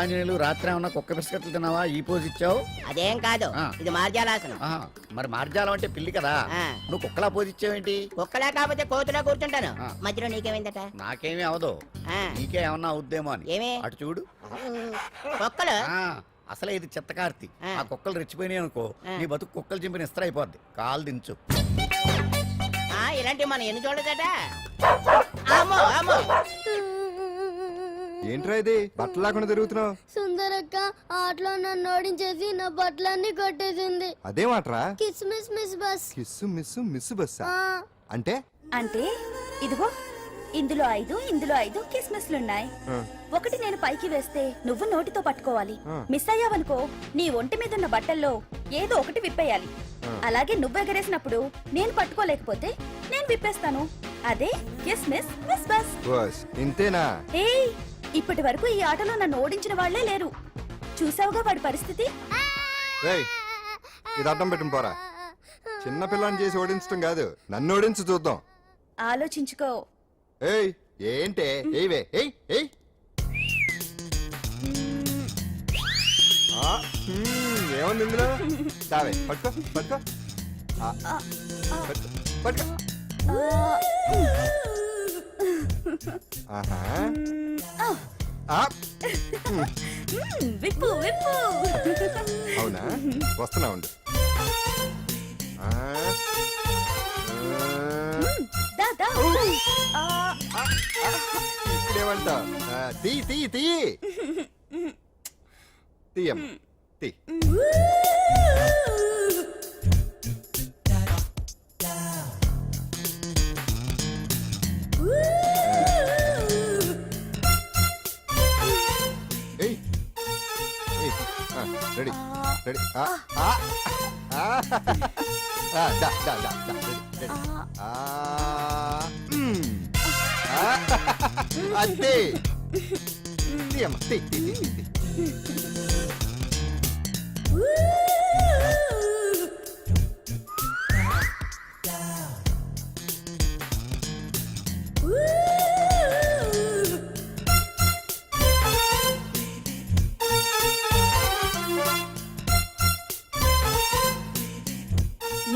ఆంజనేయులు రాత్రి ఏమన్నా కుక్క బిస్కెట్లు తిన్నావా ఈ పోజ్ ఇచ్చావు? అదేం కాదు, ఇది మార్జాలాసనం. మరి మార్జాలం అంటే పిల్లి కదా, నువ్వు కుక్కలా పోజ్ ఇచ్చావేంటి? కుక్కలా కాకపోతే కోతులా కూర్చుంటాను. మధ్యలో నీకేమైందట? నాకేమీ అవదు, నీకే ఏమన్నా అవుద్దేమో అని. ఏమి? అటు చూడు. కుక్కలు అసలే ఇది చిత్తకార్తి. ఆ కుక్కలు రెచ్చిపోయినాయి అనుకో, నీ బతుకు కుక్కలు చింపిన ఇస్త్ర అయిపోద్ది. కాలు దించు. ఇలాంటివి మనం ఎన్ని చూడదట. అమ్మో అమ్మో, ఏంట్రా ఇది బట్టలు లేకుండా తిరుగుతున్నావు? సుందరక్క ఆటలో నన్ను ఓడించేసి నా బట్టలన్నీ కొట్టేసింది. అదేమాట్రా? Kiss miss miss bus. Kiss miss miss బస్సా? అంటే అంటే ఇదిగో ఇందులో 5 కిస్మిస్లున్నాయి. ఒకటి నేను పైకి వేస్తే నువ్వు నోటితో పట్టుకోవాలి. మిస్ అయ్యావనుకో నీ ఒంటి మీద ఉన్న బట్టల్లో ఏదో ఒకటి విప్పేయాలి. అలాగే నువ్వు ఎగరేసినప్పుడు నేను పట్టుకోలేకపోతే నేను విప్పేస్తాను. అదే కిస్మిస్ మిస్ బస్. ఇంతేనా? ఏయ్, ఇప్పటి వరకు ఈ ఆటలో నన్ను ఓడించిన వాళ్లే లేరు. చూసావుగా వాడి పరిస్థితి. ఇది అడ్డం పెట్టిన పోరా. చిన్న పిల్లని చేసి ఓడించడం కాదు, నన్ను ఓడించి చూద్దాం. ఆలోచించుకో. ఏయ్ ఏంటే? ఏవే ఏయ్ ఏయ్ ఏముంది ఇందులో? దావే పట్టుకో పట్టుకో పట్టుకో. విప్పు విప్పు. అవునా, వస్తున్నా ఉండు. ఇప్పుడేమంట? తీ తీ తీ తీయం తీ. Ready ready. అంతే. తీయమ్మ తీ తీ తీ.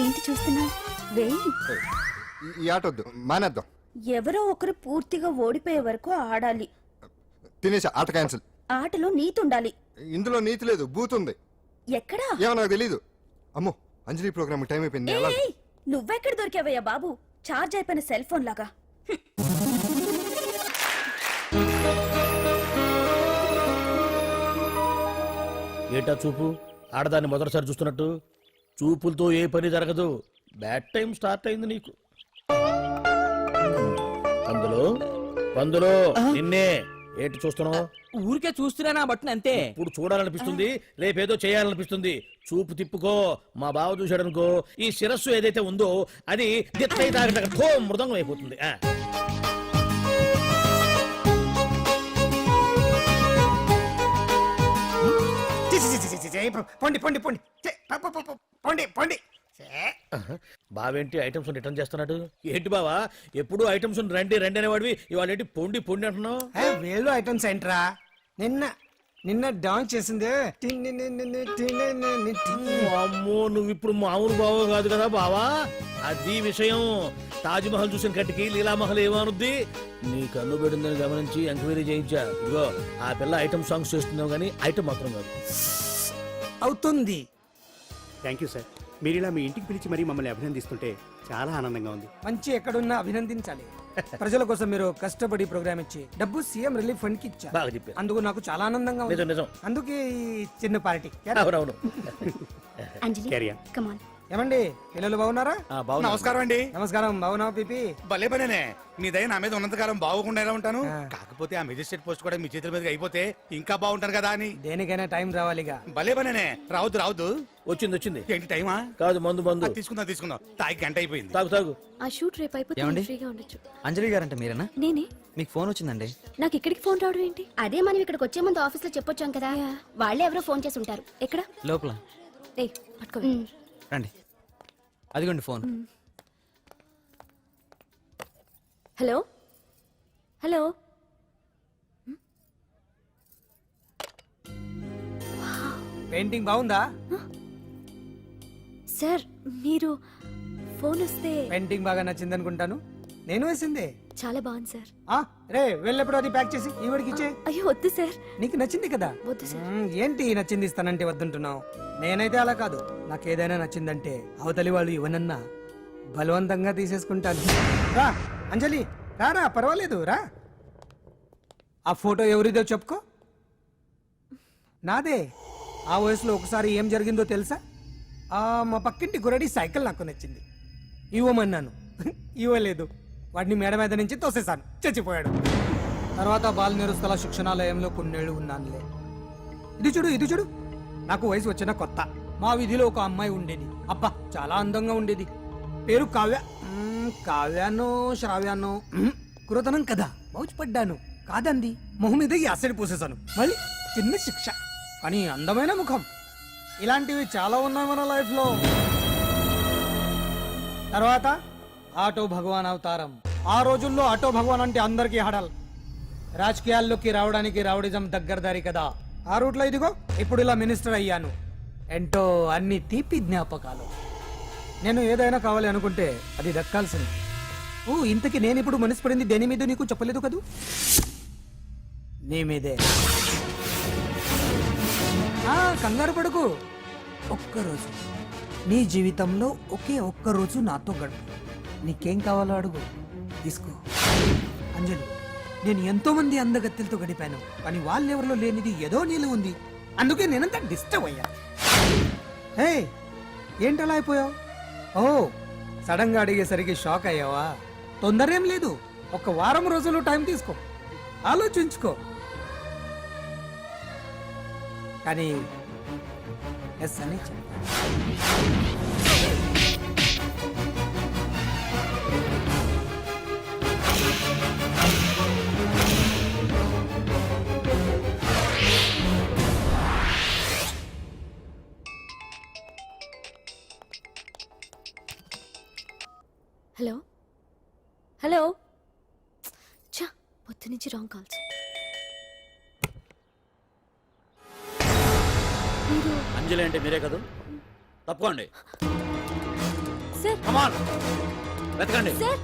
ఏంటి చూస్తున్నావు? వేయి. ఈ ఆట వద్దు, మానేద్దాం. ఎవరో ఒకరు పూర్తిగా ఓడిపోయే వరకు ఆడాలి. తినేసా, ఆట క్యాన్సిల్. ఆటలో నీతి ఉండాలి. ఇందులో నీతి లేదు, బూత్ ఉంది. ఎక్కడా? ఏమో నాకు తెలీదు. అమ్మో, అంజలి ప్రోగ్రామ్ టైం అయిపోయింది. నువ్వెక్కడ దొరికావయ్యా బాబు? చార్జ్ అయిపోయిన సెల్ ఫోన్ లాగా. ఏటా చూపు? ఆడదాన్ని మొదటిసారి చూస్తున్నట్టు. చూపులతో ఏ పని జరగదు. బ్యాడ్ టైం స్టార్ట్ అయింది నీకు. పందులో నిన్నే. ఏంటి చూస్తున్నావు? ఊరికే చూస్తున్నానా బట్టను అంతే. ఇప్పుడు చూడాలనిపిస్తుంది, రేపేదో చేయాలనిపిస్తుంది. చూపు తిప్పుకో. మా బావ చూశాడనుకో, ఈ శిరస్సు ఏదైతే ఉందో అది మృదంగం అయిపోతుంది. పొండి పొండి పొండి పొండి పొండి. బావేంటి ఐటమ్స్ రిటర్న్ చేస్తున్నాడు? ఏంటి బావా, ఎప్పుడు ఐటమ్స్ రండి రండి అనేవాడివి, ఇవాళ ఏంటి పొండి పొండి అంటున్నావు? వేలు ఐటమ్స్ ఏంట్రా? నిన్న డాన్స్ చేసిందే. అమ్మో, నువ్వు ఇప్పుడు మామూలు బావ కాదు కదా బావా. అది విషయం. తాజ్ మహల్ చూసిన కట్టికి లీలామహల్ ఏమనుద్ది? నీ కన్ను పెడిందని గమనించి ఎంక్వైరీ చేయించా. ఇదిగో ఆ పిల్ల ఐటమ్ సాంగ్స్ చేస్తున్నావు కానీ ఐటమ్ మాత్రం కాదు. అవుతుంది. Thank you sir. మీరు ఇలా మీ ఇంటికి పిలిచి మరీ మమ్మల్ని అభినందిస్తుంటే చాలా ఆనందంగా ఉంది. మంచి ఎక్కడున్నా అభినందించాలి. ప్రజల కోసం మీరు కష్టపడి ప్రోగ్రామ్ ఇచ్చి డబ్బు సీఎం రిలీఫ్ ఫండ్ కి ఇచ్చారు. బాగా చెప్పారు. అందుకు నాకు చాలా ఆనందంగా ఉంది. నిజం. అందుకే ఈ చిన్న పార్టీ. అవునవును. ఏమండి, పిల్లలు బాగున్నారా? నమస్కారం అండి. నమస్కారం. బాగున్నావు పిపి? భలే పనేనే. మీ దయ నా మీద ఉన్నంతకాలం బాగుకుండా ఎలా ఉంటాను. కాకపోతే ఆ మెజిస్ట్రేట్ పోస్ట్ కూడా మీ చేతుల మీద అయిపోతే ఇంకా బాగుంటారు కదా అని. దేనికైనా టైం రావాలిగా. భలే పనేనే. రావద్దు. వచ్చింది. ఏంటి టైమా? కాదు, మందు. తీసుకుందాం. తాగి గంట అయిపోయింది. తాగు. ఆ షూట్ రేపు అయిపోతే ఫ్రీగా ఉండొచ్చు. అంజలి గారంటే మీరేనా? నేనే. మీకు ఫోన్ వచ్చిందండి. నాకు ఇక్కడికి ఫోన్ రావడం ఏంటి? అదే మనం ఇక్కడికి వచ్చే ముందు ఆఫీస్ లో చెప్పొచ్చాం కదా, వాళ్ళే ఎవరో ఫోన్ చేసి ఉంటారు. ఎక్కడ? లోపల. రండి, అదిగోండి ఫోన్. హలో. పెయింటింగ్ బాగుందా? సార్ మీరు ఫోన్ వస్తే పెయింటింగ్ బాగా నచ్చింది అనుకుంటాను. నేను వేసిందే. చాలా బాగుంది సార్. రే వెళ్ళేప్పుడు అది ప్యాక్ చేసి ఈవిడికి ఇచ్చే. అయ్యో వద్దు సార్. నీకు నచ్చింది కదా. వద్దు సార్. ఏంటి నచ్చింది ఇస్తానంటే వద్దంటున్నావు? నేనైతే అలా కాదు. నాకు ఏదైనా నచ్చిందంటే అవతలి వాళ్ళు ఇవ్వనన్నా బలవంతంగా తీసేసుకుంటాను. రా అంజలి, రారా, పర్వాలేదు రా. ఆ ఫోటో ఎవరిదో చెప్పుకో. నాదే. ఆ వయసులో ఒకసారి ఏం జరిగిందో తెలుసా? మా పక్కింటి గురడి సైకిల్ నాకు నచ్చింది, ఇవ్వమన్నాను. ఇవ్వలేదు. వాడిని మేడ మీద నుంచి తోసేశాను, చచ్చిపోయాడు. తర్వాత బాల నిరుస్తల శిక్షణాలయంలో కొన్నేళ్లు ఉన్నానులే. ఇది చూడు, ఇది చూడు. నాకు వయసు వచ్చిన కొత్త మా వీధిలో ఒక అమ్మాయి ఉండేది. అబ్బా చాలా అందంగా ఉండేది. పేరు కావ్య. కావ్యానో శ్రావ్యానో కురతనం కదా. మౌజుపడ్డాను. కాదండి, మొహం మీద యాసిడ్ పూసేశాను. మళ్ళీ చిన్న శిక్ష, కానీ అందమైన ముఖం. ఇలాంటివి చాలా ఉన్నాయి మన లైఫ్ లో. తర్వాత ఆటో భగవాన్ అవతారం. ఆ రోజుల్లో ఆటో భగవాన్ అంటే అందరికీ హడల్. రాజకీయాల్లోకి రావడానికి రౌడిజం దగ్గరదారి కదా. ఆ రూట్లో ఇదిగో ఇప్పుడు ఇలా మినిస్టర్ అయ్యాను. ఏంటో అన్ని తీపి జ్ఞాపకాలు. నేను ఏదైనా కావాలి అనుకుంటే అది దక్కాల్సింది. ఇంతకీ నేను ఇప్పుడు మనసు పడింది దేని మీద నీకు చెప్పలేదు కదూ? నీ మీదే. కంగారు పడుకు. ఒక్కరోజు నీ జీవితంలో ఒకే ఒక్కరోజు నాతో గడుపు. నీకేం కావాలో అడుగు, తీసుకో. అంజలి, నేను ఎంతో మంది అందగత్తెలతో గడిపాను, కానీ వాళ్ళెవరిలో లేనిది ఏదో నీళ్ళు ఉంది. అందుకే నేనంతా డిస్టర్బ్ అయ్యా. హే, ఏంటలా అయిపోయావు? సడన్ గా అడిగేసరికి షాక్ అయ్యావా? తొందర ఏం లేదు. ఒక వారం రోజులు టైం తీసుకో, ఆలోచించుకో. కానీ ఎస్ అని చెప్పు. Hello hello. చా, పొద్దు నుంచి రాంగ్ కాల్స్. మీరు అంజలి అంటే మీరే కదా? తప్పుకోండి. సార్, కమాన్ వెతకండి. Sir,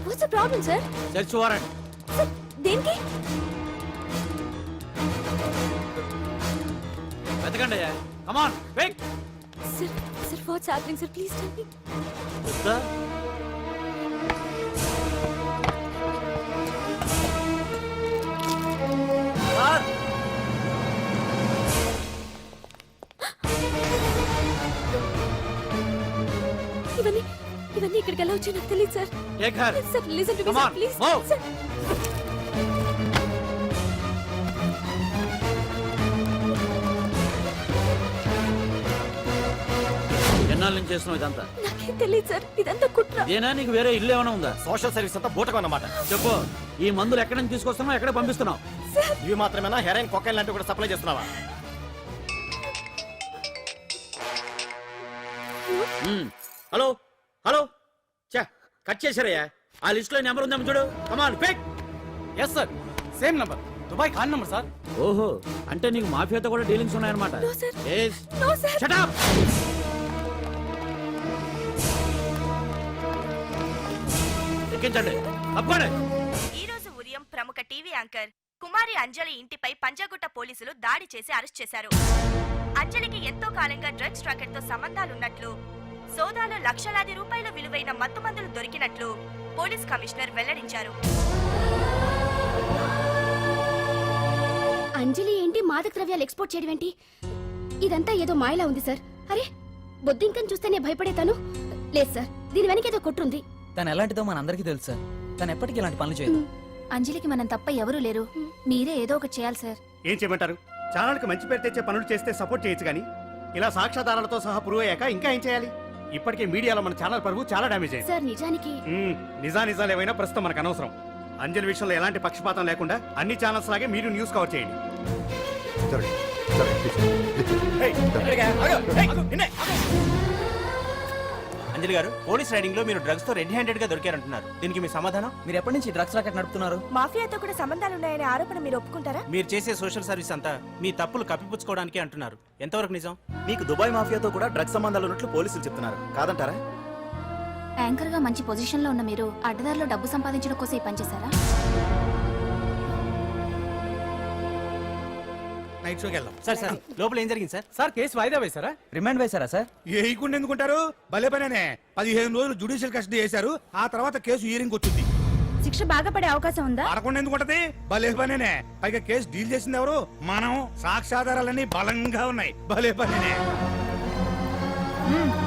what's the problem sir? Search warrant. Sir, దేనికి? వెతకండి. Come on wait. Sir, sir, what's happening sir? Please tell me. వద్దా? సార్, ఇవన్నీ ఇవన్నీ ఇక్కడికి ఎలా వచ్చాయో నాకు తెలియదు sir. Take her. Sir, listen to me Come sir, on, please. move. సార్, ఎన్నాళ్ళ నుంచి చేస్తున్నావు ఇదంతా? నాకేం తెలియదు సార్, ఇదంతా కుట్ర. ఇదేనా నీకు వేరే ఇల్లు ఏమైనా ఉందా? సోషల్ సర్వీస్ అంతా బూటకం అన్నమాట. చెప్పు, ఈ మందులు ఎక్కడి నుంచి తీసుకొస్తున్నావు, ఎక్కడ పంపిస్తున్నావు? సార్, ఇవి మాత్రమేనా? హెరాయిన్, కొకైన్ లాంటివి కూడా సప్లై చేస్తున్నావా? హలో హలో, చా కట్ చేశారయ్యా. ఆ లిస్ట్ లో నెంబర్ ఉందేమో చూడు. Come on pick. Yes sir, same number, Dubai Khan number sir. ఓహో, అంటే నీకు మాఫియాతో కూడా డీలింగ్స్ ఉన్నాయన్నమాట. No, sir. Yes. No, sir. Shut up. ఎక్కించండి, తప్పండి. ఈ రోజు ఉదయం ప్రముఖ టీవీ యాంకర్ కుమారి అంజలి ఇంటిపై పంజాగుట్ట పోలీసులు దాడి చేసి అరెస్ట్ చేశారు. అంజలికి ఎంతో కాలంగా డ్రగ్స్ రాకెట్ తో సంబంధాలున్నట్లు, సోదాలో లక్షలాది రూపాయల విలువైన మత్తుమందులు దొరికినట్లు పోలీస్ కమిషనర్ వెల్లడించారు. అంజలి ఏంటి మాదక ద్రవ్యాలు ఎక్స్పోర్ట్ చేయడం ఏంటి? ఇదంతా ఏదో మాయలా ఉంది సార్. అరే, బొద్దింకని చూస్తేనే భయపడేతాను. లేదు సార్, దీని వెనక ఏదో కుట్రుంది. తను ఎలాంటిదో మనందరికీ తెలుసు సార్. తను ఎప్పటికీ ఇలాంటి పనులు చేయదు. అంజలికి మనం తప్ప ఎవరూ లేరు. మీరే ఏదో ఒకటి చేయాలి సార్. ఏం చేయమంటారు? ఛానల్కి మంచి పేరు తెచ్చే పనులు చేస్తే సపోర్ట్ చేయొచ్చు కానీ ఇలా సాక్ష్యాధారాలతో సహా ప్రూవ్ అయ్యాక ఇంకా ఏం చేయాలి? ఇప్పటికే మీడియాలో మన ఛానల్ పరువు చాలా డ్యామేజ్ అయింది. సార్ నిజానికి నిజాలు ఏమైనా ప్రస్తుతం మనకు అనవసరం. అంజలి విషయంలో ఎలాంటి పక్షపాతం లేకుండా అన్ని ఛానల్స్ లాగే మీరు న్యూస్ కవర్ చేయండి. జరగండి, జరగండి, please, please. అంజలి గారు, పోలీస్ రైడింగ్ లో మీరు డ్రగ్స్ తో రెడ్ హ్యాండెడ్ గా దొరికారంటున్నారు. దీనికి మీ సమాధానం? మీరు ఎప్పటి నుంచి డ్రగ్స్ రాకెట్ నడుపుతున్నారు? మాఫియాతో కూడా సంబంధాలున్నాయనే ఆరోపణ మీరు ఒప్పుకుంటారా? మీరు చేసే సోషల్ సర్వీస్ అంతా మీ తప్పులు కప్పిపుచ్చుకోవడానికి అంటున్నారు. ఎంతవరకు నిజం? మీకు దుబాయ్ మాఫియాతో కూడా డ్రగ్స్ సంబంధాలు ఉన్నట్లు పోలీసులు చెప్తున్నారు, కాదంటారా? యాంకర్ గా మంచి పొజిషన్ లో ఉన్న మీరు అడ్డదారిలో డబ్బు సంపాదించడం కోసం ఈ పని చేశారా? నైట్ షోకి వెళ్దాం. సార్ సార్ లోపల ఏం జరిగింది సార్? సార్ కేసు వాయిదా వేశారా? రిమాండ్ వేశారా సార్? ఏయకుండా ఎందుకుంటారు? భలే పనేనే. 15 రోజులు జుడిషియల్ కస్టడీ చేశారు. ఆ తర్వాత కేసు హియరింగ్ వచ్చింది. శిక్ష బాగా పడే అవకాశం ఉందా? పడకుండా ఎందుకుంటది? భలే పనేనే. పైగా కేసు డీల్ చేసింది ఎవరు? మనం. సాక్ష్యాధారాలన్నీ బలంగా ఉన్నాయి. భలే పనేనే.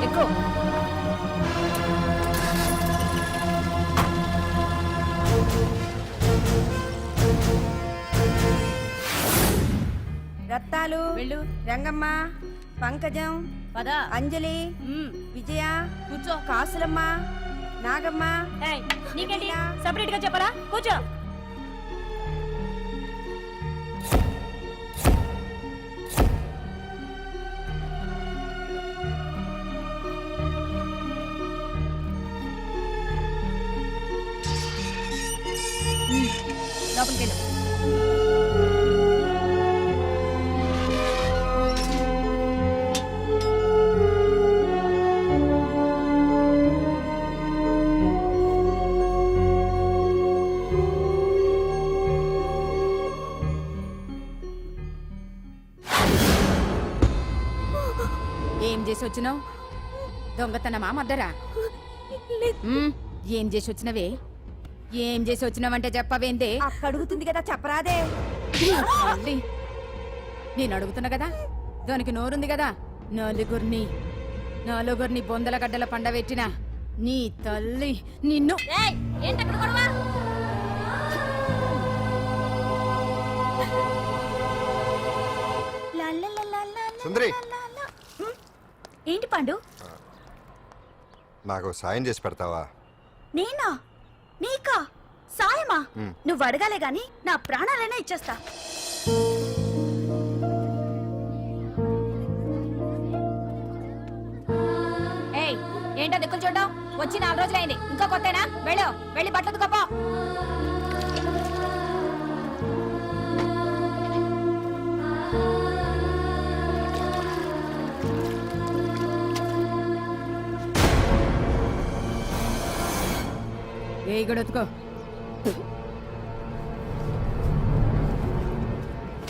ఎక్కువ రత్తాలు, రంగమ్మ, పంకజం, అంజలి, విజయ, కూర్చో, కాసులమ్మ, నాగమ్మ. నీకేంటి సపరేట్ గా చెప్పరా? కూర్చో. లోపలికి వెళ్ళు. ఏం చేసి వచ్చినావు? దొంగతనమా మద్దరా? ఏం చేసి వచ్చినవే? ఏం చేసి వచ్చినావంటే చెప్పవేందే? అడుగుతుంది కదా, చెప్పరాదే. తల్లి, నేను అడుగుతున్నా కదా, దానికి నోరుంది కదా. నలుగురిని బొందల గడ్డల పండబెట్టిన నీ తల్లి నిన్ను. సుందరి, ఏంటి పండు? నాకు సాయం చేసి పెడతావా? నేనా? నీకా సాయమా? నువ్వు అడగాలే గాని నా ప్రాణాలైనా ఇచ్చేస్తా. ఏయ్, ఏంటో దిక్కులు చూడడం? వచ్చి 4 రోజులైంది, ఇంకా కొత్తేనా? వెళ్ళి బట్టలు కప్ప. ఏ గడొత్తుకో.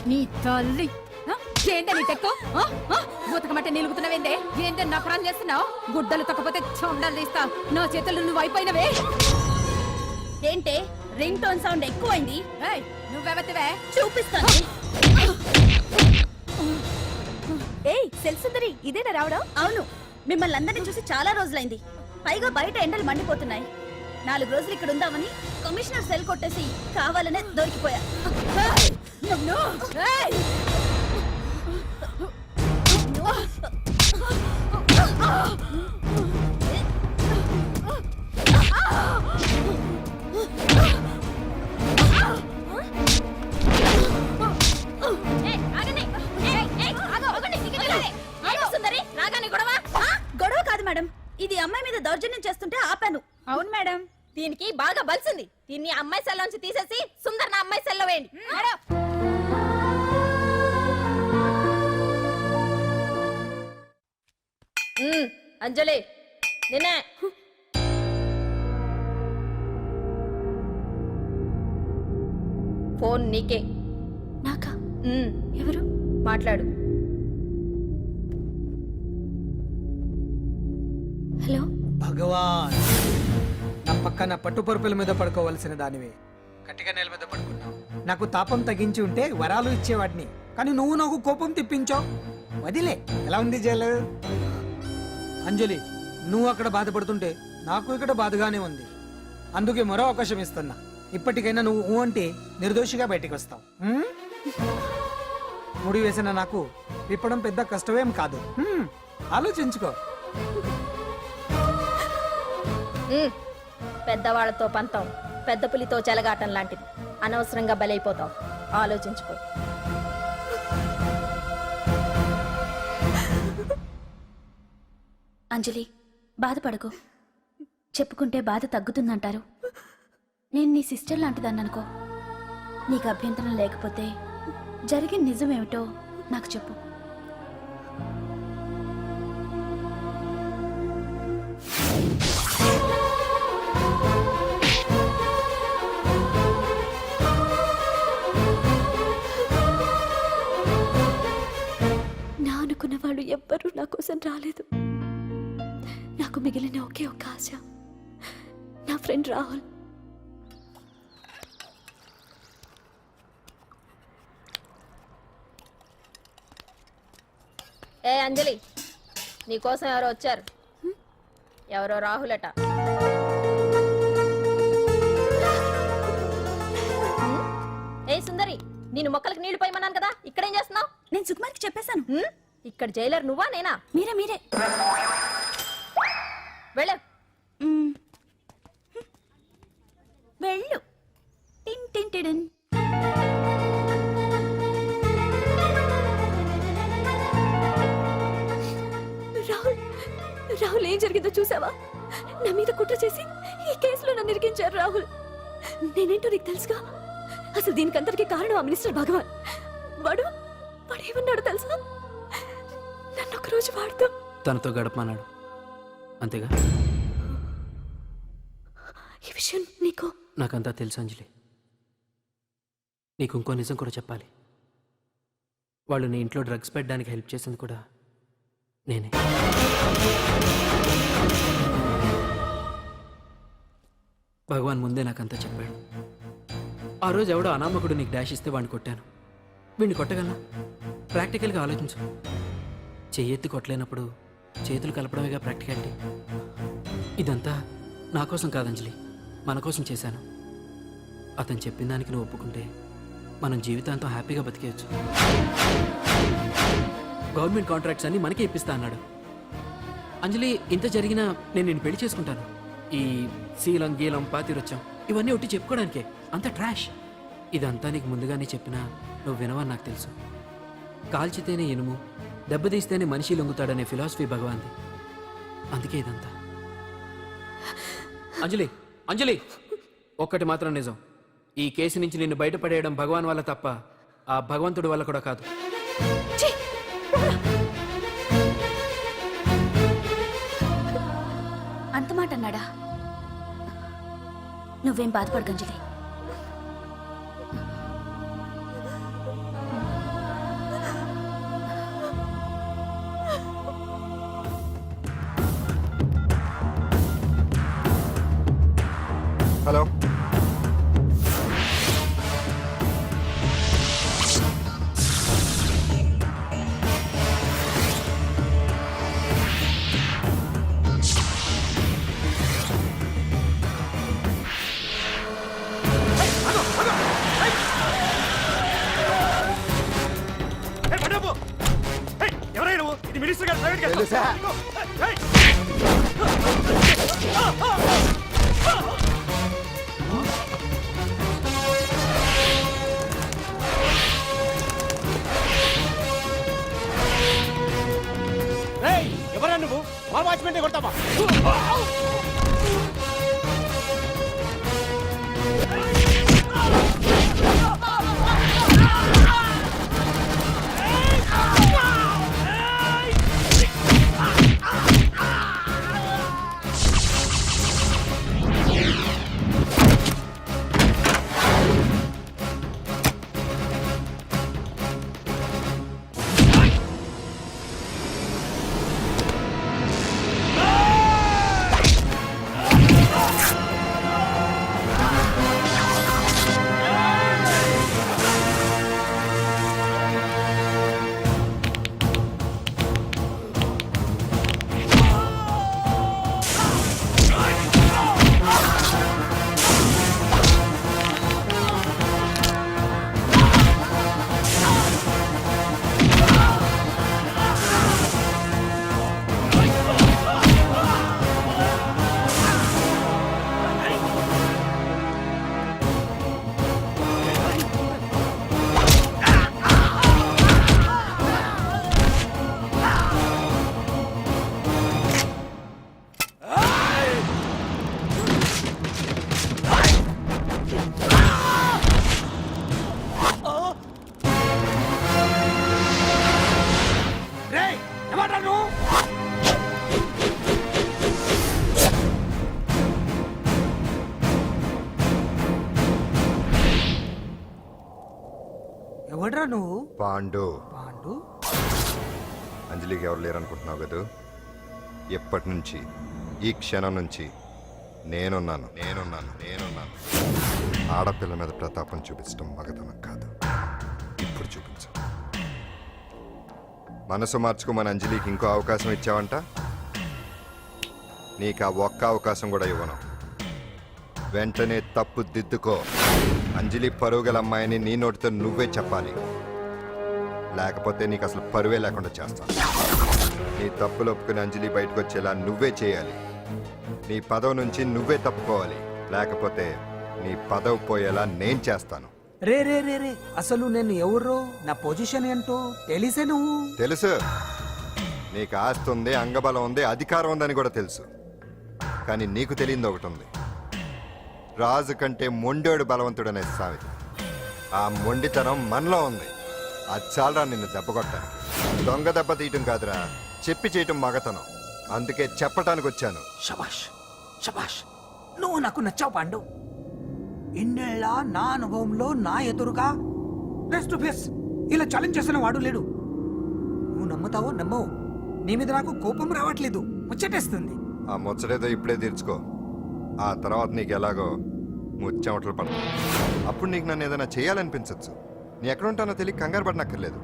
నీ తల్లి ఏందే నీ తెక్కు? బూతకమంటే నిలుగుతున్నావేందే? ఏందే నకరం చేస్తున్నావు? గుడ్డలు తక్కపోతే చొండాలు తీస్తా. నా చేతులు నువ్వు అయిపోయినవే. ఏంటే రింగ్ టోన్ సౌండ్ ఎక్కువైంది? నువ్వెవతివే? చూపిస్తాను. ఏయ్ సెల్సుందరి, ఇదేనా రావడం? అవును, మిమ్మల్ని అందరినీ చూసి చాలా రోజులైంది. పైగా బయట ఎండలు మండిపోతున్నాయి. 4 రోజులు ఇక్కడ ఉందామని కమిషనర్ సెల్ కొట్టేసి కావాలనే దొరికిపోయా. గొడవ కాదు మేడం, ఇది అమ్మాయి మీద దౌర్జన్యం చేస్తుంటే ఆపాను. అవును మేడం, దీనికి బాగా బలిసింది. దీన్ని అమ్మాయి సెల్లోంచి తీసేసి సుందర్ నా అమ్మాయి సెల్లో వేయండి. అంజలి, నిన్నే. ఫోన్ నీకే. నాకా? ఎవరు? మాట్లాడు. హలో. భగవాన్, నా పక్కన పట్టుపరుపుల మీద పడుకోవలసిన దానివే గట్టిగా నేల మీద పడుకున్నావు. నాకు తాపం తగ్గించి ఉంటే వరాలు ఇచ్చేవాడిని, కానీ నువ్వు నాకు కోపం తెప్పించావు. వదిలే. ఎలా ఉంది జైలు? అంజలి, నువ్వు అక్కడ బాధపడుతుంటే నాకు ఇక్కడ బాధగానే ఉంది. అందుకే మరో అవకాశం ఇస్తున్నా. ఇప్పటికైనా నువ్వు అంటే నిర్దోషిగా బయటికి వస్తావు. ముడి వేసిన నాకు విప్పడం పెద్ద కష్టమేం కాదు. ఆలోచించుకో. పెద్దవాళ్లతో పంతం పెద్ద పులితో చెలగాటం లాంటిది. అనవసరంగా బలైపోతాం. ఆలోచించుకో. అంజలి, బాధపడకు. చెప్పుకుంటే బాధ తగ్గుతుందంటారు. నేను నీ సిస్టర్ లాంటిదాన్ని అనుకో. నీకు అభ్యంతరం లేకపోతే జరిగిన నిజమేమిటో నాకు చెప్పు. నా అనుకున్న వాళ్ళు ఎవ్వరూ నా కోసం రాలేదు. నాకు మిగిలిన ఒకే ఒక ఆశ నా ఫ్రెండ్ రాహుల్. ఏ అంజలి, నీకోసం ఎవరో వచ్చారు. ఎవరో రాహులట. ఏ సుందరి, నేను మొక్కలకు నీళ్లు పోయమన్నాను కదా, ఇక్కడేం చేస్తున్నావు? నేను సుకుమార్కి చెప్పేశాను. ఇక్కడ జైలర్ నువ్వా నేనా? మీరే వెళ్ళు. వెళ్ళు. టిన్ టిన్ టిడిన్. రాహుల్, రాహుల్ ఏం జరిగిందో చూసావా? నా మీద కుట్ర చేసి ఈ కేసులో నన్ను ఇరికించారు రాహుల్. నేనేంటో నీకు తెలుసుగా. అసలు దీనికంతటికి కారణం ఆ మినిస్టర్ భగవాన్. వాడు ఏమన్నాడు తెలుసా? నన్ను ఒకరోజు వాడుతూ తనతో గడపమన్నాడు, అంతేగా? ఈ విషయం నీకు నాకంతా తెలుసు అంజలి. నీకు ఇంకో నిజం కూడా చెప్పాలి. వాళ్ళు నీ ఇంట్లో డ్రగ్స్ పెట్టడానికి హెల్ప్ చేసింది కూడా నేనే. భగవాన్ ముందే నాకంతా చెప్పాడు. ఆ రోజు ఎవడో అనామకుడు నీకు డాష్ ఇస్తే వాడిని కొట్టాను. వీడిని కొట్టగలనా? ప్రాక్టికల్గా ఆలోచించు. చెయ్యెత్తి కొట్టలేనప్పుడు చేతులు కలపడమేగా ప్రాక్టికాలిటీ. ఇదంతా నా కోసం కాదంజలి, మన కోసం చేశాను. అతను చెప్పిన దానికి నువ్వు ఒప్పుకుంటే మనం జీవితాంతం హ్యాపీగా బతికేయచ్చు. గవర్నమెంట్ కాంట్రాక్ట్స్ అన్ని మనకే ఇప్పిస్తా అన్నాడు. అంజలి, ఇంత జరిగినా నేను నిన్ను పెళ్లి చేసుకుంటాను. ఈ శీలం గీలం పాతిరొచ్చాం ఇవన్నీ ఒట్టి చెప్పుకోవడానికే. అంత ట్రాష్. ఇదంతా నీకు ముందుగానే చెప్పినా నువ్వు వినవని నాకు తెలుసు. కాల్చితేనే ఇనుము, దెబ్బతీస్తేనే మనిషి లొంగుతాడనే ఫిలాసఫీ భగవాన్ది. అందుకే ఇదంతా. అంజలి, అంజలి, ఒక్కటి మాత్రం నిజం. ఈ కేసు నుంచి నిన్ను బయటపడేయడం భగవాన్ వల్ల తప్ప ఆ భగవంతుడి వల్ల కూడా కాదు. అంత మాట అన్నాడా? నువ్వేం బాధపడకు అంజలి. హలో, ఎవరైనా నువ్వు? ఇది మినిస్టర్ గారు ప్రైవేట్ గెస్ట్ హౌస్. తెలుసా? ఏయ్! ఏయ్! ఎవరా నువ్వు? మా వాచ్మెన్ కొడతావా? పాండు. పాండు అంజలికి ఎవరు లేరనుకుంటున్నావు కదా? ఎప్పటి నుంచి, ఈ క్షణం నుంచి నేనున్నాను. ఆడపిల్ల మీద ప్రతాపం చూపించడం మగతనం కాదు. ఇప్పుడు చూపించు. మనసు మార్చుకోమని అంజలికి ఇంకో అవకాశం ఇచ్చావంట. నీకు ఆ ఒక్క అవకాశం కూడా ఇవ్వను. వెంటనే తప్పు దిద్దుకో. అంజలి పరువుగల అమ్మాయిని నీ నోటితో నువ్వే చెప్పాలి, లేకపోతే నీకు అసలు పరువే లేకుండా చేస్తాను. నీ తప్పులు ఒప్పుకుని అంజలి బయటకు వచ్చేలా నువ్వే చేయాలి. నీ పదవి నుంచి నువ్వే తప్పుకోవాలి, లేకపోతే నీ పదవి పోయేలా నేను చేస్తాను. రే రే రే రే అసలు నేను ఎవరో, నా పొజిషన్ ఏంటో తెలిసే నువ్వు. తెలుసు. నీకు ఆస్తి ఉంది, అంగబలం ఉంది, అధికారం ఉందని కూడా తెలుసు. కానీ నీకు తెలియంది ఒకటి ఉంది. రాజు కంటే మొండోడు బలవంతుడనే సామెత. ఆ మొండితనం మనలో ఉంది. అది చాలరా నిన్ను దెబ్బ కొట్టానికి. దొంగ దెబ్బ తీయటం కాదురా, చెప్పి చేయటం మగతనం. అందుకే చెప్పటానికి వచ్చాను. శబాష్ శబాష్, నువ్వు నాకు నచ్చావు పాండు. ఇన్నేళ్ళ నా అనుభవంలో నా ఎదురుగా ఫేస్ టు ఫేస్ ఇలా ఛాలెంజ్ చేసిన వాడు లేడు. నువ్వు నమ్ముతావో నమ్మవు, నీ మీద నాకు కోపం రావట్లేదు, ముచ్చటేస్తుంది. ఆ ముచ్చటేదో ఇప్పుడే తీర్చుకో. ఆ తర్వాత నీకు ఎలాగో ముచ్చెమటలు పడతాయి. అప్పుడు నీకు నన్ను ఏదైనా చేయాలనిపించచ్చు. నీ ఎక్కడుంటానో తెలియ కంగారు పడనక్కర్లేదు.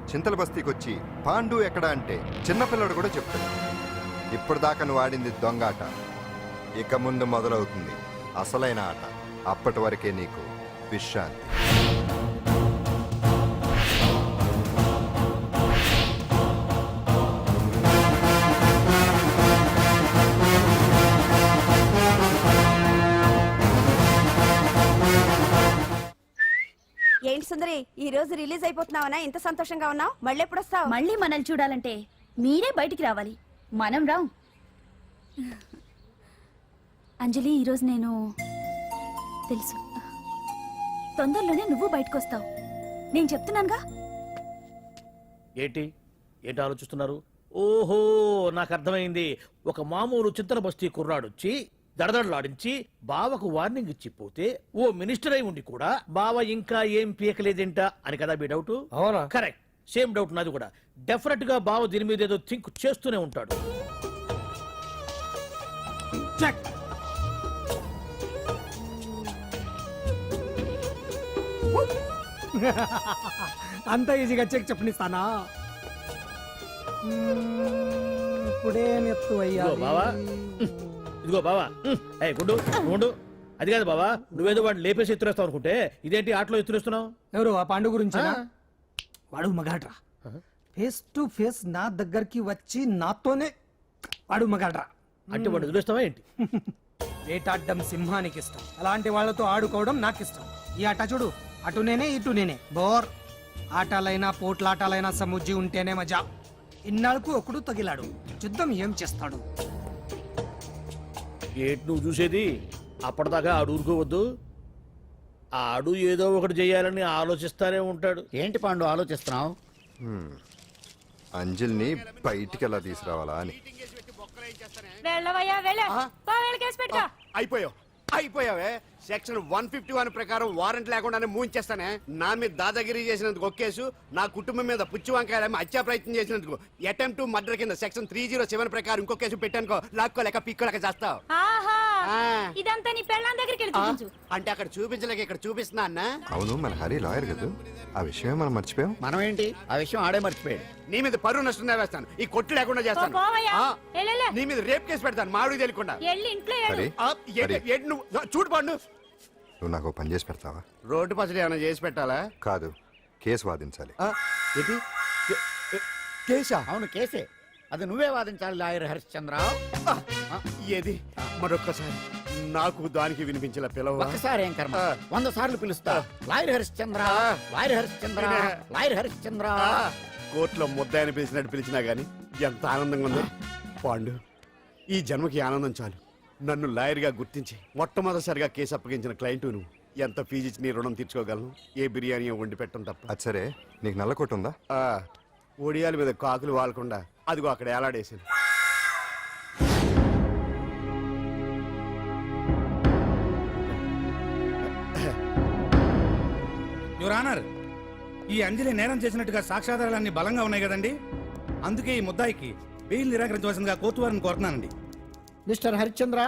చింతల బస్తీకి వచ్చి పాండు ఎక్కడ అంటే చిన్నపిల్లడు కూడా చెప్తాడు. ఇప్పుడు దాకా నువ్వు ఆడింది దొంగ ఆట. ఇక ముందు మొదలవుతుంది అసలైన ఆట. అప్పటి వరకే నీకు విశ్రాంతి. ఏంటి సుందరి, ఈ రోజు రిలీజ్ అయిపోతున్నావనా? ఇంత సంతోషంగా ఉన్నావు? మళ్ళీ ఎప్పుడు వస్తావు? మళ్ళీ మనల్ని చూడాలంటే మీరే బయటికి రావాలి, మనం రాం. అంజలి, ఈరోజు నేను తెలుసు, తొందరలోనే నువ్వు బయటకు వస్తావు, నేను చెప్తున్నానుగా. ఏంటి ఏంటి ఆలోచిస్తున్నారు? ఓహో, నాకు అర్థమైంది. ఒక మామూలు చింతన బస్తీ కుర్రాడొచ్చి దడదడలాడించి బావకు వార్నింగ్ ఇచ్చిపోతే ఓ మినిస్టర్ అయి ఉండి కూడా బావ ఇంకా ఏం పీకలేదేంట అని కదా మీ డౌట్? అవునా? కరెక్ట్, సేమ్ డౌట్ నాది కూడా. డెఫినెట్ గా బావ దీని మీద ఏదో థింక్ చేస్తూనే ఉంటాడు. చెక్. అంత ఈజీగా చెక్ చెప్పనిస్తానా? ఇప్పుడే నెత్తు అయ్యా. ఇదిగో బావా, ఇదిగో బావా. ఏ గుండు గుండు, అది కాదు బావా, నువ్వేదో వాడిని లేపేసి ఎత్తురేస్తావు అనుకుంటే ఇదేంటి ఆటలో ఎత్తురేస్తున్నావు? ఎవరు ఆ పాండు గురించి? వాడు మగాడ్రా. ఫేస్ టు ఫేస్ నా దగ్గరికి వచ్చి నాతోనే వాడు మగాడ్రా. అంటే వాడు వదిలేస్తావా ఏంటి? వేటాడ్డం సింహానికి ఇష్టం, అలాంటి వాళ్ళతో ఆడుకోవడం నాకు ఇష్టం. ఈ ఆట చూడు, అటు నేనే ఇటు నేనే. బోర్. ఆటలైనా పోట్లాటాలైనా సముజ్జి ఉంటేనే మజా. ఇన్నాళ్ళకు ఒకడు తగిలాడు, యుద్ధం ఏం చేస్తాడు? ఏంటి నువ్వు చూసేది? అప్పటిదాకా ఆడు ఊరుకోవద్దు. ఆడు ఏదో ఒకటి చేయాలని ఆలోచిస్తానే ఉంటాడు. ఏంటి పాండు ఆలోచిస్తున్నావు? అంజలిని బయటికి ఎలా తీసుకురావాలా అని. అయిపోయావే. సెక్షన్ 151 ప్రకారం వారెంట్ లేకుండానే మూయించేస్తానే. నా మీద దాదాగిరి చేసినందుకు ఒక కేసు, నా కుటుంబం మీద పుచ్చి వంకాయలేమో హత్యా ప్రయత్నం చేసినందుకు అటెంప్ట్ టు మర్డర్ కింద సెక్షన్ 307 ప్రకారం ఇంకో కేసు పెట్టానుకో, లాక్కోలేక పిక్కోలేక చేస్తావు. ఇదంతా నీ పెళ్ళాం దగ్గరికి వెళ్ళి అంటే అక్కడ చూపించలేక ఇక్కడ చూపిస్తున్నా అన్న. అవును, మన హరి లాయర్ కదా, ఆ విషయమే మనం మర్చిపోయాం. మనం ఏంటి ఆ విషయం ఆడే మర్చిపోయాడు. నీ మీద పరువు నష్టం వేస్తాను, ఈ కొట్టు లేకుండా చేస్తాను. నీ మీద రేప్ కేసు పెడతాను మామిడి తెలియకుండా. హరి, హరి, చూడు పండు, నువ్వు నాకు పని చేసి పెడతావా? రోడ్డు పసడి ఏమైనా చేసి పెట్టాలా? కాదు, కేసు వాదించాలి. కేసా? అవును కేసే, అది నువ్వే వాదించాలి లాయర్ హరిశ్చంద్ర. ఏది మరొక్కసారి నాకు దానికి వినిపించిన పిలవ. ఒక్కసారి ఏం కర్మ, 100 సార్లు పిలుస్తా. Lawyer Harishchandra, lawyer Harishchandra, lawyer Harishchandra. కోర్టులో ముద్దాయని పిలిచినట్టు పిలిచినా గానీ ఎంత ఆనందంగా ఉందో. పాండు, ఈ జన్మకి ఆనందం చాలు. నన్ను లాయర్ గా గుర్తించి మొట్టమొదటిసారిగా కేసు అప్పగించిన క్లయింట్ నువ్వు. ఎంత ఫీజు ఇచ్చి నీ రుణం తీర్చుకోగలను? ఏ బిర్యానీ వండి పెట్టడం తప్ప. అది సరే, నీకు నల్ల కొట్టు ఉందా? ఒడియాల మీద కాకులు వాలకుండా అదిగో అక్కడ ఏలాడేసాను. యువర్ ఆనర్, ఈ ఈ అంజలి నేరం చేసినట్టుగా సాక్ష్యాధారాలన్నీ బలంగా ఉన్నాయి కదండి, అందుకే ఈ ముద్దాయికి బెయిల్ నిరాకరించవలసిందిగా కోర్టు వారిని కోరుతున్నానండి. మిస్టర్ హరిశ్చంద్ర,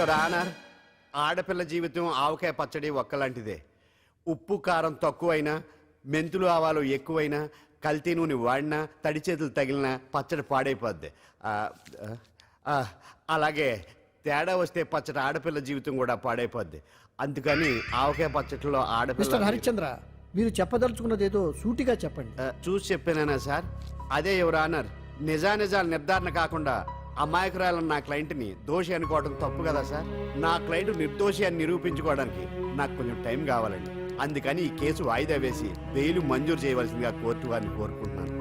రానర్, ఆడపిల్ల జీవితం ఆవకాయ పచ్చడి ఒక్కలాంటిదే. ఉప్పు కారం తక్కువైనా, మెంతులు ఆవాలు ఎక్కువైనా, కల్తీ నూనె వాడినా, తడి చేతులు తగిలినా పచ్చడి పాడైపోద్ది. అలాగే తేడా వస్తే పచ్చడి ఆడపిల్ల జీవితం కూడా పాడైపోద్ది. అందుకని ఆవకాయ పచ్చడిలో మిస్టర్ ఆడపిల్ల... హరిశ్చంద్ర, మీరు చెప్పదలుచుకున్నది ఏదో సూటిగా చెప్పండి. చూసి చెప్పానా సార్? అదే యువర్ ఆనర్, నిజానిజాలు నిర్ధారణ కాకుండా అమాయకురాలన్న నా క్లయింట్ని దోషి అనుకోవడం తప్పు కదా సార్? నా క్లయింట్ నిర్దోషి అని నిరూపించుకోవడానికి నాకు కొంచెం టైం కావాలండి. అందుకని ఈ కేసు వాయిదా వేసి బెయిల్ మంజూరు చేయవలసిందిగా కోర్టు వారిని కోరుకుంటున్నాను.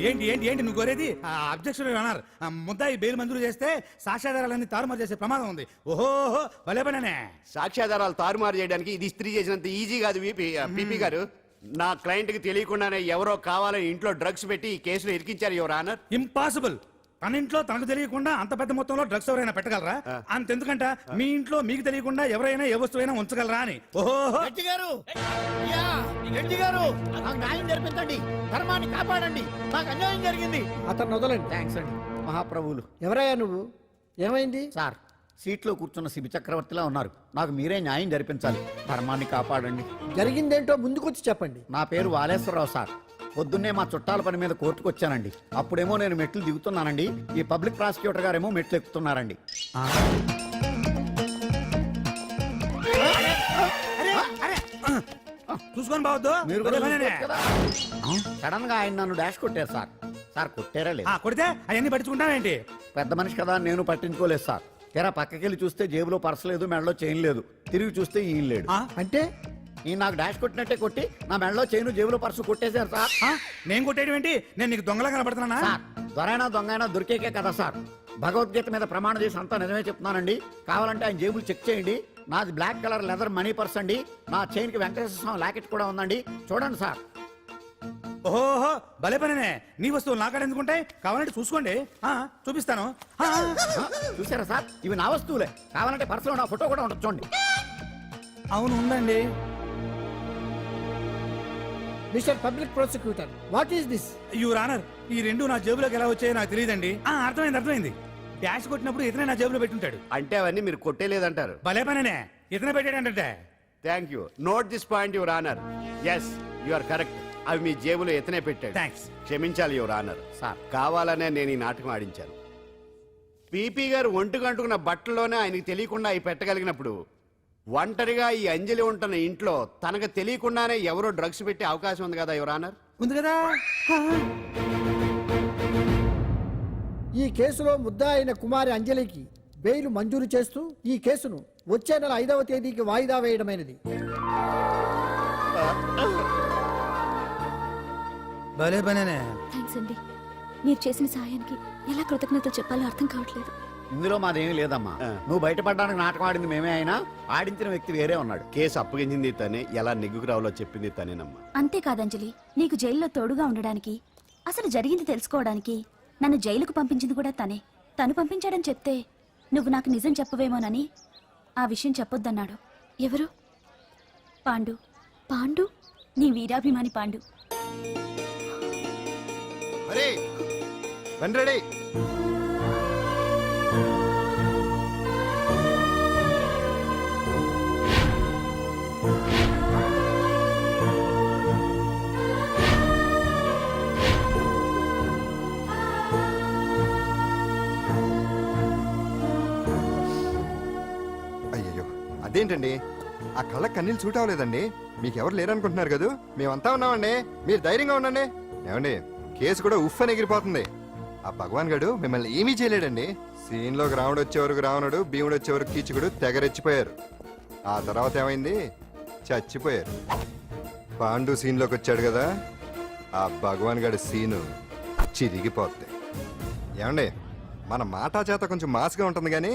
ఏంటి ఏంటి ఏంటి నువ్వు కోరేది? అబ్జెక్షన్ అన్నారు. ముద్దాయి బెయిల్ మంజూరు చేస్తే సాక్ష్యాధారాలన్నీ తారుమారు చేసే ప్రమాదం ఉంది. ఓహో, భలే పనేనే. సాక్ష్యాధారాలు తారుమారు చేయడానికి ఇది ఇస్త్రీ చేసినంత ఈజీ కాదు పీపీ గారు. నా క్లయింట్ కి తెలియకుండానే ఎవరో కావాలని ఇంట్లో డ్రగ్స్ పెట్టి ఈ కేసులో ఇరికించారు యువర్ ఆనర్. ఇంపాసిబుల్. తన ఇంట్లో తనకు తెలియకుండా అంత పెద్ద మొత్తంలో డ్రగ్స్ ఎవరైనా పెట్టగలరా? అంతెందుకంట మీ ఇంట్లో మీకు తెలియకుండా ఎవరైనా ఏ వస్తువైనా ఉంచగలరా అని. ఓహో, నాకు న్యాయం జరిపించండి, ధర్మాన్ని కాపాడండి, నాకు అన్యాయం జరిగింది. అతను వదలండి. థ్యాంక్స్ అండి మహాప్రభువులు. ఎవరయ్యా నువ్వు? ఏమైంది? సార్, సీట్లో కూర్చున్న శిబి చక్రవర్తిలా ఉన్నారు. నాకు మీరే న్యాయం జరిపించాలి, ధర్మాన్ని కాపాడండి. జరిగిందేంటో ముందుకొచ్చి చెప్పండి. నా పేరు వాలేశ్వరరావు సార్. పొద్దున్నే మా చుట్టాల పని మీద కోర్టుకు వచ్చానండి. అప్పుడేమో నేను మెట్లు దిగుతున్నానండి, ఈ పబ్లిక్ ప్రాసిక్యూటర్ గారేమో మెట్లు ఎక్కుతున్నారండి. చూసుకొని బావద్దు. మీరు కూడా చూసుకోవచ్చు కదా. సడన్ గా ఆయన నన్ను డాష్ కొట్టారు సార్. సార్ కొట్టారా లేదు? కొడితే అవన్నీ పట్టించుకుంటావేంటి? పెద్ద మనిషి కదా అని నేను పట్టించుకోలేదు సార్. తెరా పక్కకెళ్ళి చూస్తే జేబులో పర్స్ లేదు, మెడలో చైన్ లేదు. తిరిగి చూస్తే ఈయన లేడు. అంటే ఈ నాకు డాష్ కొట్టినట్టే కొట్టి నా మెడలో చైన్ జేబులో పర్సు కొట్టేశారు సార్. నేను కొట్టేయడం ఏంటి? నేను నీకు దొంగలా కనబడుతున్నా? సార్, దొరైనా దొంగైనా దొరికేకే కదా సార్. భగవద్గీత మీద ప్రమాణం చేసి అంతా నిజమే చెప్తున్నానండి. కావాలంటే ఆయన జేబులు చెక్ చేయండి. నాది black colour leather money purse అండి. నా చైన్ కి వెంకటేశ్వర స్వామి లాకెట్ కూడా ఉందండి. చూడండి సార్. ఓహో, భలే పనేనే. నీ వస్తువులు నాకాడ ఎందుకుంటాయి? కావాలంటే చూసుకోండి, చూపిస్తాను. చూసారా సార్, ఇవి నా వస్తువులే. కావాలంటే పర్సులో నా ఫోటో కూడా ఉంటుంది, చూడండి. అవును, ఉందండి. Mister public prosecutor, what is this? Your honour, ఈ రెండు నా జేబులోకి ఎలా వచ్చాయో నాకు తెలియదండి. అర్థమైంది. డాష్ కొట్టినప్పుడు ఇతనే నా జేబులో పెట్టుంటాడు. అంటే అవన్నీ మీరు కొట్టేలేదంటారు? భలే పనేనే, ఇతనే పెట్టాడంటే. Thank you. Note this point your honour. Yes, you are correct. అవి మీ జేబులో ఎతనే పెట్టాడు. థ్యాంక్స్. క్షమించాలి యువర్ ఆనర్. సార్, కావాలనే నేను ఈ నాటకం ఆడించాను. పీపీ గారు ఒంటికి అంటుకున్న బట్టల్లోనే ఆయనకి తెలియకుండా అవి పెట్టగలిగినప్పుడు, ఒంటరిగా ఈ అంజలి ఉంటున్న ఇంట్లో తనకు తెలియకుండానే ఎవరో డ్రగ్స్ పెట్టే అవకాశం ఉంది కదా యువర్ ఆనర్? ఉంది కదా. ఈ కేసులో ముద్దా అయిన కుమారి అంజలికి బెయిల్ మంజూరు చేస్తూ ఈ కేసును వచ్చే నెల 5వ తేదీకి వాయిదా వేయడమైనది. భలే పనేనే. థ్యాంక్స్ అండి. మీరు చేసిన సహాయానికి ఎలా కృతజ్ఞతలు చెప్పాలో అర్థం కావట్లేదు. ఇందులో మాదేమీ లేదమ్మా. నువ్వు బయటపడడానికి నాటకం ఆడింది మేమే అయినా ఆడించిన వ్యక్తి వేరే ఉన్నాడు. కేసు అప్పగించింది తనే, ఎలా నెగ్గుకు రావాలో చెప్పింది తనేనమ్మా. అంతేకాదంజలి, నీకు జైల్లో తోడుగా ఉండడానికి, అసలు జరిగింది తెలుసుకోవడానికి నన్ను జైలుకు పంపించింది కూడా తనే. తను పంపించాడని చెప్తే నువ్వు నాకు నిజం చెప్పవేమోనని ఆ విషయం చెప్పొద్దన్నాడు. ఎవరు? పాండు. పాండు, నీ వీరాభిమాని పాండు. రెడీ. అయ్యయ్యో, అదేంటండి? ఆ కళ్ళ కన్నీళ్ళు సూట్ అవ్వలేదండి. మీకెవరు లేరనుకుంటున్నారు కదా? మేమంతా ఉన్నామండి, మీరు ధైర్యంగా ఉండండి. ఏమండి, కేసు కూడా ఉఫ్ అని ఎగిరిపోతుంది. ఆ భగవాన్ గడు మిమ్మల్ని ఏమీ చేయలేడండి. సీన్లోకి రావణుడు వచ్చేవరకు రావణుడు, భీముడు వచ్చేవరకు కీచుకుడు తెగరెచ్చిపోయారు. ఆ తర్వాత ఏమైంది? చచ్చిపోయారు. పాండు సీన్లోకి వచ్చాడు కదా, ఆ భగవాన్ గడి సీను చిరిగిపోద్ది. ఏమండి, మన మాటా చేత కొంచెం మాస్గా ఉంటుంది కానీ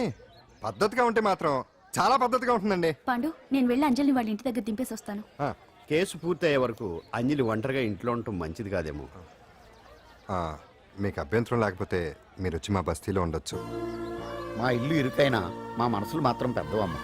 పద్ధతిగా ఉంటే మాత్రం చాలా పద్ధతిగా ఉంటుందండి. పాండు, నేను వెళ్ళి అంజలిని వాళ్ళ ఇంటి దగ్గర దింపేసి వస్తాను. కేసు పూర్తయ్యే వరకు అంజలి ఒంటరిగా ఇంట్లో ఉండటం మంచిది కాదేమో. మీకు అభ్యంతరం లేకపోతే మీరు వచ్చి మా బస్తీలో ఉండొచ్చు. మా ఇల్లు ఇరుకైనా మా మనసులు మాత్రం పెద్దవమ్మ.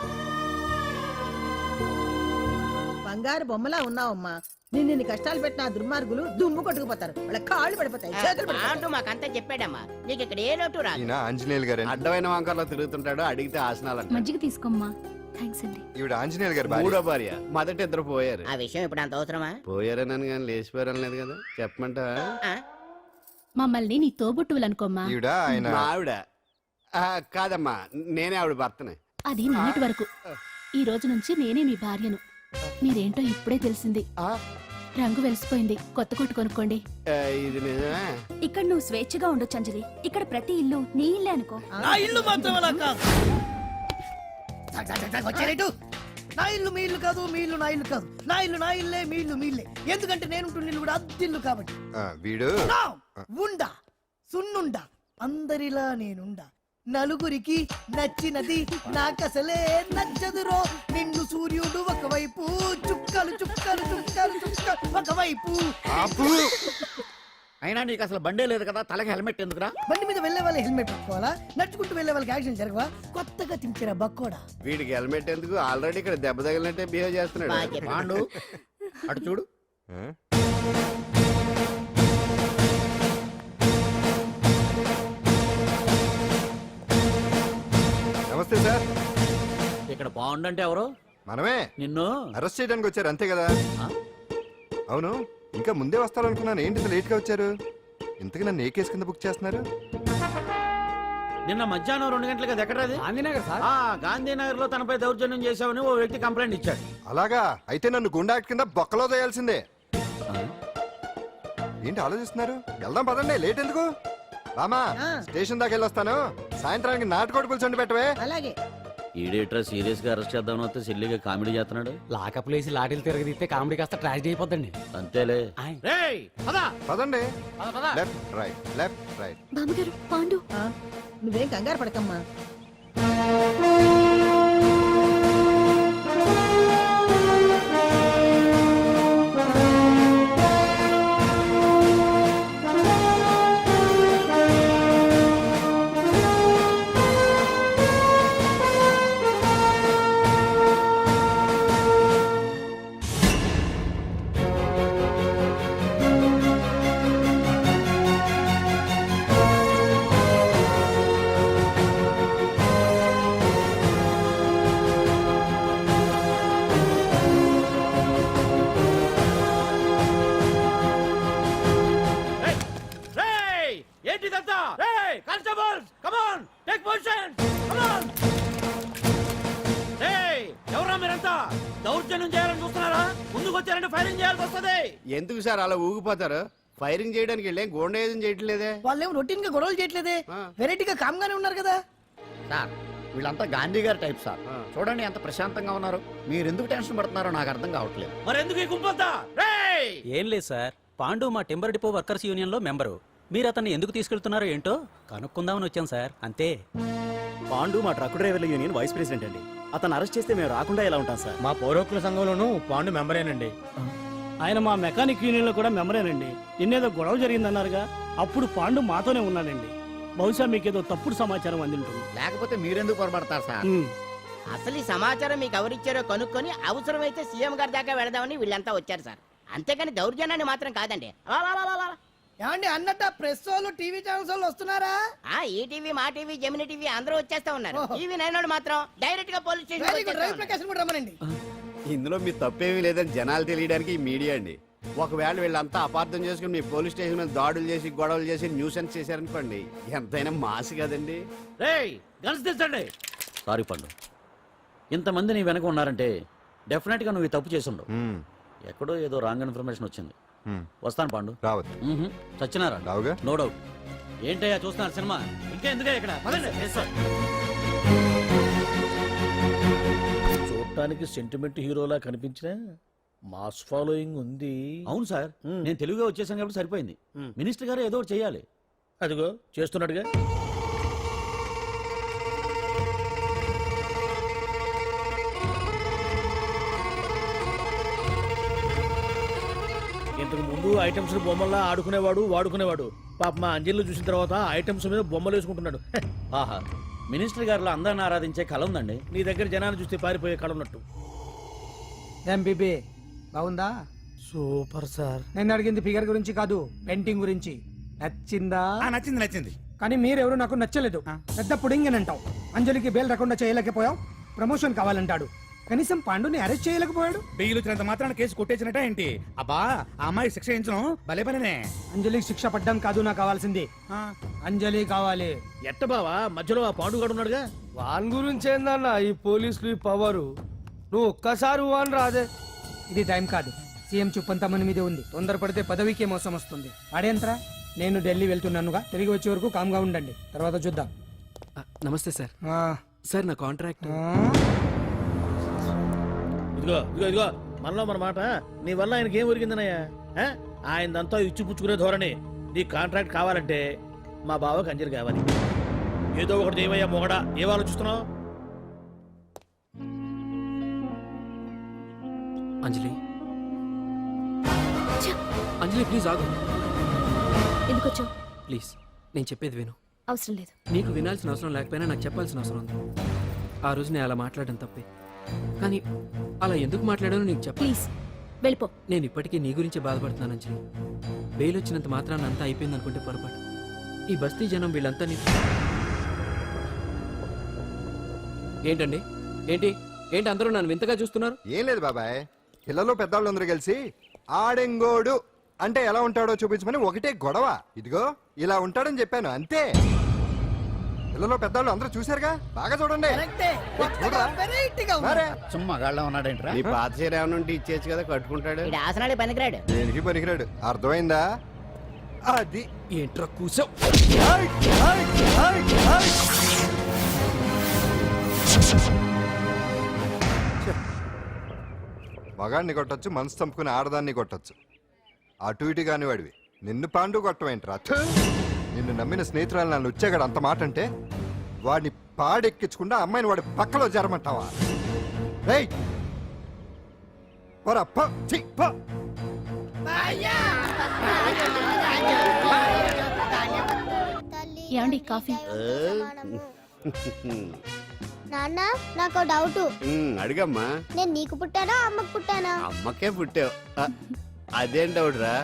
బంగారు బొమ్మలా ఉన్నావమ్మా. నిన్ను కష్టాలు పెట్టిన ఆ దుర్మార్గులు దుమ్ము కొట్టుకుపోతారు. వాళ్ళ కాళ్ళు పడిపోతాయి, చేతులు పడిపోతాయి. అంటూ మాకంతా చెప్పాడమ్మా. నీకు ఇక్కడ ఏ లోటు రాదు. ఈయన ఆంజనేయులు గారు అడ్డమైన వంకర్లో తిరుగుతుంటాడు, అడిగితే ఆసనాలు మజ్జిగ తీసుకోమ్మా. థ్యాంక్స్ అండి. ఈవిడ ఆంజనేయులు గారు భార్య. మూడో భార్య. మొదట ఇద్దరు పోయారు. ఆ విషయం ఇప్పుడు అంత అవసరమా? పోయారనని కానీ లేచిపోయారని లేదు కదా, చెప్పమంటా? ఆ? మమ్మల్ని నీ తోబుట్టువులు అనుకోమ్మా. ఈవిడ ఆయన మా ఆవిడ కాదమ్మా, నేనే ఆవిడ భర్తనే. అది నిన్నటి వరకు. ఈ రోజు నుంచి నేనే మీ భార్యను. మీరేంటో ఇప్పుడే తెలిసింది. రంగు వెలిసిపోయింది, కొత్త కొట్టు కొనుక్కోండి. ఇది నిజమే. ఇక్కడ నువ్వు స్వేచ్ఛగా ఉండొచ్చు అంజలి. ఇక్కడ ప్రతి ఇల్లు నీ ఇల్లే అనుకో. నా ఇల్లు మాత్రం అలా కాదు. వచ్చారేటు? నా ఇల్లు మీ ఇల్లు కాదు, మీ ఇల్లు నా ఇల్లు కాదు. నా ఇల్లు నా ఇల్లే, మీ ఇల్లు మీ ఇల్లే. ఎందుకంటే నేను ఇల్లు కూడా అద్దిల్లు కాబట్టి. వీడు నా ఉండా సున్నుండా అందరిలా నేనుండా. నలుగురికి నచ్చినది నాకసలే నచ్చదురో. నిన్ను సూర్యుడు ఒకవైపు, చుక్కలు చుక్కలు చుక్కలు చుక్కలు ఒకవైపు. అయినా నీకు అసలు బండే లేదు కదా, తలకి హెల్మెట్ ఎందుకురా? బండి మీద వెళ్లే వాళ్ళు హెల్మెట్ పెట్టుకోవాలా? నడుచుకుంటూ వెళ్లే వాళ్ళకి యాక్సిడెంట్ జరగవా? కొత్తగా తింటారా బక్కోడా? వీడికి హెల్మెట్ ఎందుకు? ఆల్రెడీ ఇక్కడ దెబ్బ తగిలినట్టే బిహేవ్ చేస్తున్నాడు. బాగా చెప్పావు. పాండు అటు చూడు. నమస్తే సార్. ఇక్కడ బాగుండంటే ఎవరు? మనమే. నిన్ను అరెస్ట్ చేయడానికి వచ్చారు అంతే కదా? అవును, ఇంకా ముందే వస్తారనుకున్నాను. ఏంటి ఇంత లేట్ గా వచ్చారు? ఇంతకు నన్ను ఏ కేసు కింద బుక్ చేస్తున్నారు? నిన్న మధ్యాహ్నం 2 గంటలకు అది ఎక్కడది? గాంధీనగర్ సార్. గాంధీనగర్ లో తనపై దౌర్జన్యం చేశామని ఓ వ్యక్తి కంప్లైంట్ ఇచ్చాడు. అలాగా? అయితే నన్ను గుండా యాక్ట్ కింద బొక్కలో చేయాల్సిందే. ఏంటి ఆలోచిస్తున్నారు? వెళ్దాం పదండి, లేట్ ఎందుకు? రామా, స్టేషన్ దాకా వెళ్ళొస్తాను. సాయంత్రానికి నాటుకోడి పులుసు వండి పెట్టవే. అలాగే. ఈడేట్రా సీరియస్ గా అరెస్ట్ చేద్దామని వస్తే సిల్లిగా కామెడీ చేస్తున్నాడు. లాకప్ లేసి లాటిల్ తిరగదీస్తే కామెడీ కాస్త ట్రాజడీ అయిపోద్దండి. అంతేలే. పదండి. Left right, left right. బామ్మగారు, పాండు. నువ్వేం కంగారు పడకమ్మా. ఏంటిదంతా? Constables, come on, take position, come on. ఎవరా మీరంతా? దౌర్జన్యం చేయాలని చూస్తున్నారా? ముందుకు వచ్చారంటే ఫైరింగ్ చేయాల్సి వస్తుంది. ఎందుకు సార్ అలా ఊగిపోతారు? ఫైరింగ్ చేయడానికి వెళ్ళే గోండేజం చేయట్లేదే. వాళ్ళేం రొటీన్ గా గొడవలు చేయట్లేదే. వెరైటీగా కామ్గానే ఉన్నారు కదా. సార్ వీళ్ళంతా గాంధీ గారి టైప్ సార్. చూడండి ఎంత ప్రశాంతంగా ఉన్నారు. మీరు ఎందుకు టెన్షన్ పడుతున్నారో నాకు అర్థం కావట్లేదు. మరి ఎందుకు ఈ గుంపంతా? ఏం లేదు సార్, పాండు మా టింబర్ డిపో వర్కర్స్ యూనియన్ లో మెంబరు. మీరు అతన్ని ఎందుకు తీసుకెళ్తున్నారో ఏంటో కనుక్కుందామని వచ్చాం సార్, అంతే. పాండు మా ట్రక్ డ్రైవర్ల యూనియన్ వైస్ ప్రెసిడెంట్ అండి. అతను అరెస్ట్ చేస్తే మేము రాకుండా ఎలా ఉంటాం సార్? మా పౌరోక్ల సంఘంలోనూ పాండు మెంబరేనండి. ఆయన మా మెకానిక్ యూనియన్ లో కూడా మెంబరేనండి. నిన్నేదో గొడవ జరిగిందన్నారుగా, అప్పుడు పాండు మాతోనే ఉన్నాడండి. బహుశా మీకేదో తప్పుడు సమాచారం అందింటుంది. లేకపోతే మీరెందుకు పొరపడతారు సార్? అసలు ఈ సమాచారం మీకు ఎవరిచ్చారో కనుక్కొని అవసరమైతే సీఎం గారి దాకా వెళదామని వీళ్ళంతా వచ్చారు సార్. అంతేకాని దౌర్జన్యాన్ని మాత్రం కాదండి. ఏమండి అన్నట్టు ప్రెస్ వాళ్ళు టీవీ ఛానల్స్ వాళ్ళు వస్తున్నారా? ఈ టీవీ, మా టీవీ, జెమిని టీవీ అందరూ వచ్చేస్తా ఉన్నారు. టీవీ 9 మాత్రం డైరెక్ట్ గా పోలీస్ స్టేషన్. రమ్మనండి. ఇందులో మీ తప్పేమీ లేదని జనాలు తెలియడానికి ఈ మీడియా అండి. ఒకవేళ వీళ్ళంతా అపార్థం చేసుకుని మీ పోలీస్ స్టేషన్ మీద దాడులు చేసి గొడవలు చేసి న్యూసెన్స్ చేశారనుకోండి, ఎంతైనా మాసి కదండి. గన్స్ తెచ్చండి. సారీ పండు, ఇంతమంది నీ వెనక ఉన్నారంటే డెఫినెట్ గా నువ్వు ఈ తప్పు చేసి ఉండవు. ఎక్కడో ఏదో రాంగ్ ఇన్ఫర్మేషన్ వచ్చింది. వస్తాను పాండు. రావద్దు. చచ్చినారా? రావుగా. No doubt. ఏంటయ్యా చూస్తున్నారు సినిమా? ఇంకెందుకే ఇక్కడ? చూడటానికి సెంటిమెంట్ హీరోలా కనిపించిన మాస్ ఫాలోయింగ్ ఉంది. అవును సార్, నేను తెలుగుగా వచ్చేసాను కాబట్టి సరిపోయింది. మినిస్టర్ గారు ఏదో ఒకటి చేయాలి. అదిగో చేస్తున్నట్టుగా. ఇంతకు ముందు ఐటమ్స్ బొమ్మల్లా ఆడుకునేవాడు, వాడుకునేవాడు. పాప మా అంజలిలో చూసిన తర్వాత ఐటమ్స్ మీద బొమ్మలు వేసుకుంటున్నాడు. ఆహా, మినిస్టర్ గారిలో అందరిని ఆరాధించే కళ ఉందండి. నీ దగ్గర జనాన్ని చూస్తే పారిపోయే కళ ఉన్నట్టు. ఏం బీబీ బాగుందా? Super sir. నేను అడిగింది ఫిగర్ గురించి కాదు, పెయింటింగ్ గురించి. నచ్చిందా? నచ్చింది నచ్చింది. కానీ మీరెవరు నాకు నచ్చలేదు. పెద్ద పుడింగినంటావు. అంజలికి బెయిల్ రాకుండా చేయలేకపోయావు. ప్రమోషన్ కావాలంటాడు. కనీసం పాండుని అరెస్ట్ చేయలేకపోయాడు. బెయిల్ వచ్చినంత మాత్రాన కేసు కొట్టేసినట్ట ఏంటి? అబ్బా ఆ అమ్మాయి శిక్ష వేయించడం భలే పనినే. అంజలికి శిక్ష పడ్డం కాదు నాకు కావాల్సింది. అంజలి కావాలి. ఎట్ట బావా మధ్యలో ఆ పాండుగాడు ఉన్నాడుగా. వాన్ గురించి ఏందన్నా ఈ పోలీసులు పవరు? నువ్వు ఒక్కసారి వాన్ రాదే. ఇది టైం కాదు. సీఎం చుప్పంతా మన మీదే ఉంది. తొందరపడితే పదవికే మోసం వస్తుంది. అడేంట్రా, నేను ఢిల్లీ వెళ్తున్నానుగా. తిరిగి వచ్చే వరకు కామ్గా ఉండండి, తర్వాత చూద్దాం. నమస్తే సార్. సార్ నా కాంట్రాక్ట్. ఇదిగో ఇదిగో ఇదిగో మనలో మన మాట. నీ వల్ల ఆయనకి ఏం ఒరిగిందనయ్యా? ఆయనదంతా ఇచ్చి పుచ్చుకునే ధోరణి. నీ కాంట్రాక్ట్ కావాలంటే మా బావకి అంజలి కావాలి. ఏదో ఒకటి ఏమయ్యా మొగడా, ఏం ఆలోచిస్తున్నావు? అంజలి అంజలి ప్లీజ్ ఆగు. ఎందుకు వచ్చావు? ప్లీజ్ నేను చెప్పేది విను. అవసరం లేదు. నీకు వినాల్సిన అవసరం లేకపోయినా నాకు చెప్పాల్సిన అవసరం ఉంది. ఆ రోజు నేను అలా మాట్లాడడం తప్పే, కానీ అలా ఎందుకు మాట్లాడానో నీకు చెప్ప. ప్లీజ్ వెళ్ళిపో. నేను ఇప్పటికీ నీ గురించి బాధపడుతున్నాను అంజలి. బెయిల్ వచ్చినంత మాత్రాన్ని అంతా అయిపోయింది అనుకుంటే పొరపాటు. ఈ బస్తీ జనం వీళ్ళంతా ఏంటండి ఏంటి ఏంటి అందరూ నన్ను వింతగా చూస్తున్నారు? ఏం లేదు బాబాయ్, పిల్లలు పెద్దవాళ్ళు అందరూ కలిసి ఆడెంగోడు అంటే ఎలా ఉంటాడో చూపించమని ఒకటే గొడవ. ఇదిగో ఇలా ఉంటాడని చెప్పాను అంతే. పిల్లలు పెద్దవాళ్ళు అందరూ చూశారుగా, బాగా చూడండి. సుమ్మా గాళ్ళ ఉన్నాడేంట్రా? నీ పాత చీర ఏమైనా ఉంటే ఇచ్చేచ్చు కదా, కట్టుకుంటాడు. ఇది ఆసనాడే పనికిరాడు. దేనికి పనికిరాడు, అర్థమైందా? అది ఏంట్రా కూసావు? మగాడిని కొట్టచ్చు, మనసు చంపుకుని ఆడదాన్ని కొట్టచ్చు. అటు ఇటు కాని వాడివి నిన్ను పాండు కొట్టమేంట్రా? నిన్ను నమ్మిన స్నేహితురాలు నన్ను వచ్చాగాడు అంత మాట అంటే వాడిని పాడెక్కించకుండా అమ్మాయిని వాడి పక్కలో జరమంటావా? ఏమండి కాఫీ? నాన్న నాకు డౌట్. అడిగమ్మా. నేను నీకు పుట్టానా అమ్మకు పుట్టానా? అమ్మకే పుట్టావు. అదేం డౌట్ రా,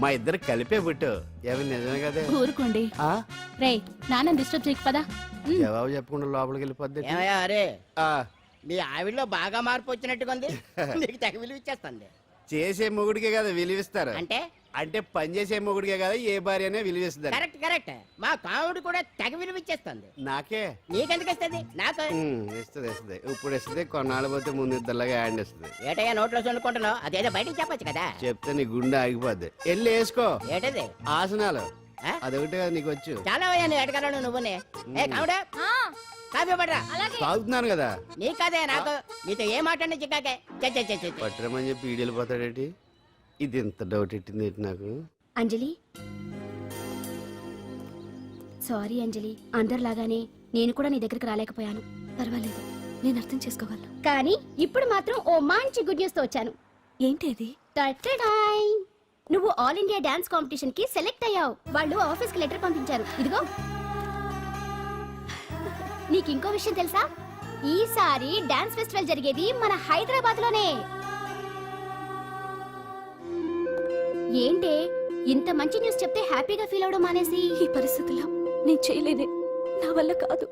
మా ఇద్దరు కలిపే పుట్టావు. ఏమి నిజమే కదే? ఊరుకోండి. రే నాన్న డిస్టర్బ్ చేయకు పదా. జవాబు చెప్పకుండా లోపలికి వెళ్ళిపోద్ది. ఏమయ్యా అరే, మీ ఆవిడలో బాగా మార్పు వచ్చినట్టుగా ఉంది. నీకు తెగ విలువ ఇచ్చేస్తుంది. చేసే మొగుడికే కదా విలువిస్తారు. అంటే అంటే పని చేసే మొగుడికే కదా ఏ భార్య అనే విలువిస్తారు. Correct correct. మా కావుడు కూడా తెగ విలువ ఇచ్చేస్తుంది. నాకే? నీకెందుకు ఇస్తుంది? నాకు ఇస్తుంది ఇస్తుంది. ఇప్పుడు ఇస్తుంది, కొన్నాళ్ళు పోతే ముందు ఇద్దరులాగా హ్యాండ్ ఇస్తుంది. ఏటయ్యా నోట్లో చదువుకుంటున్నావు? అదేదో బయటికి చెప్పొచ్చు కదా. చెప్తే నీ గుండె ఆగిపోద్ది. వెళ్ళి వేసుకో. ఏటది? ఆసనాలు. అదొకటి కదా నీకు వచ్చు. చాలా అయ్యా నువ్వు ఎడగలను. నువ్వునే ఏ కావుడా కాఫీ పడరా. తాగుతున్నాను కదా. నీ కదే నాకు. నీతో ఏ మాట్లాడి చిక్కాకే పట్టరమని చెప్పి ఈడు వెళ్ళిపోతాడేటి? ఇది ఎంత డౌట్ ఎట్టింది నాకు. అంజలి సారీ అంజలి, అందరిలాగానే నేను కూడా నీ దగ్గరికి రాలేకపోయాను. పర్వాలేదు, నేను అర్థం చేసుకోగలను. కానీ ఇప్పుడు మాత్రం ఓ మంచి గుడ్ న్యూస్ తో వచ్చాను. ఏంటి అది? టటడాయ్! నువ్వు ఆల్ ఇండియా డాన్స్ కాంపిటీషన్ కి సెలెక్ట్ అయ్యావు. వాళ్ళు ఆఫీస్ కి లెటర్ పంపించారు. ఇదిగో. నీకు ఇంకో విషయం తెలుసా? ఈసారి డాన్స్ ఫెస్టివల్ జరిగేది మన హైదరాబాద్ లోనే. ఏంటే ఇంత మంచి న్యూస్ చెప్తే హ్యాపీగా ఫీల్ అవడం మానేసి? ఈ పరిస్థితుల్లో నేను చేయలేనే, నా వల్ల కాదు.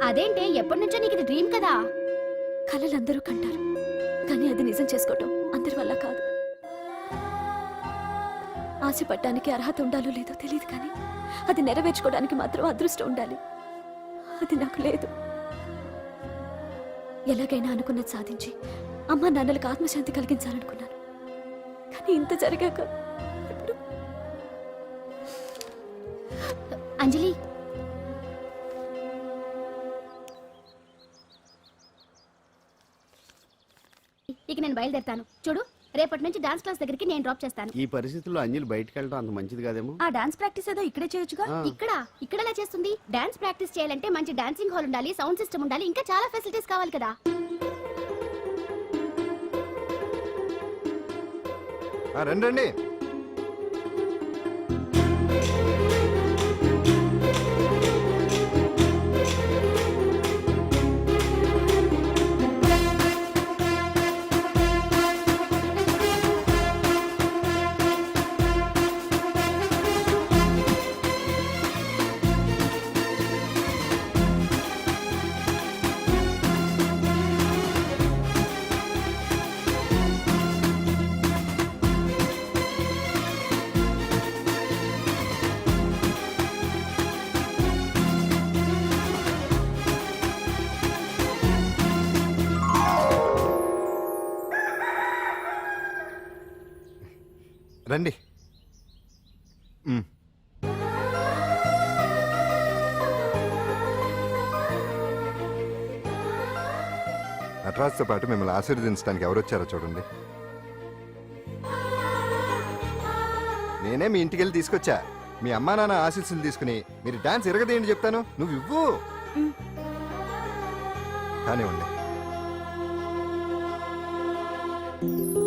అదేంటే ఎప్పటి నుంచో నీకు ఇది డ్రీమ్ కదా? కలలందరూ కంటారు, కానీ అది నిజం చేసుకోవటం అందరి వల్ల కాదు. ఆశపడటానికి అర్హత ఉండాలో లేదో తెలియదు, కానీ అది నెరవేర్చుకోవడానికి మాత్రం అదృష్టం ఉండాలి. అది నాకు లేదు. ఎలాగైనా అనుకున్నది సాధించి అమ్మా నాన్నలకు ఆత్మశాంతి కలిగించాలనుకున్నాను, కానీ ఇంత జరిగాక ఇప్పుడు. అంజలి, ఇక నేను బయలుదేరుతాను. చూడు, రేపటి నుంచి డాన్స్ క్లాస్ దగ్గరికి నేను డ్రాప్ చేస్తాను. ఈ పరిస్థితుల్లో అంజలి బయటకు వెళ్ళడం అంత మంచిది కాదేమో. ఆ డాన్స్ ప్రాక్టీస్ ఏదో ఇక్కడే చేయొచ్చుగా. ఇక్కడ ఎలా చేస్తుంది? డాన్స్ ప్రాక్టీస్ చేయాలంటే మంచి డాన్సింగ్ హాల్ ఉండాలి, సౌండ్ సిస్టమ్ ఉండాలి, ఇంకా చాలా ఫెసిలిటీస్ కావాలి కదా. రండి. రండి. నటరాజ్తో పాటు మిమ్మల్ని ఆశీర్వదించడానికి ఎవరు వచ్చారో చూడండి. నేనే మీ ఇంటికి వెళ్ళి తీసుకొచ్చా. మీ అమ్మా నాన్న ఆశీస్సులు తీసుకుని మీరు డాన్స్ ఎరగదేంటి చెప్తాను. నువ్వు ఇవ్వు. కానివ్వండి.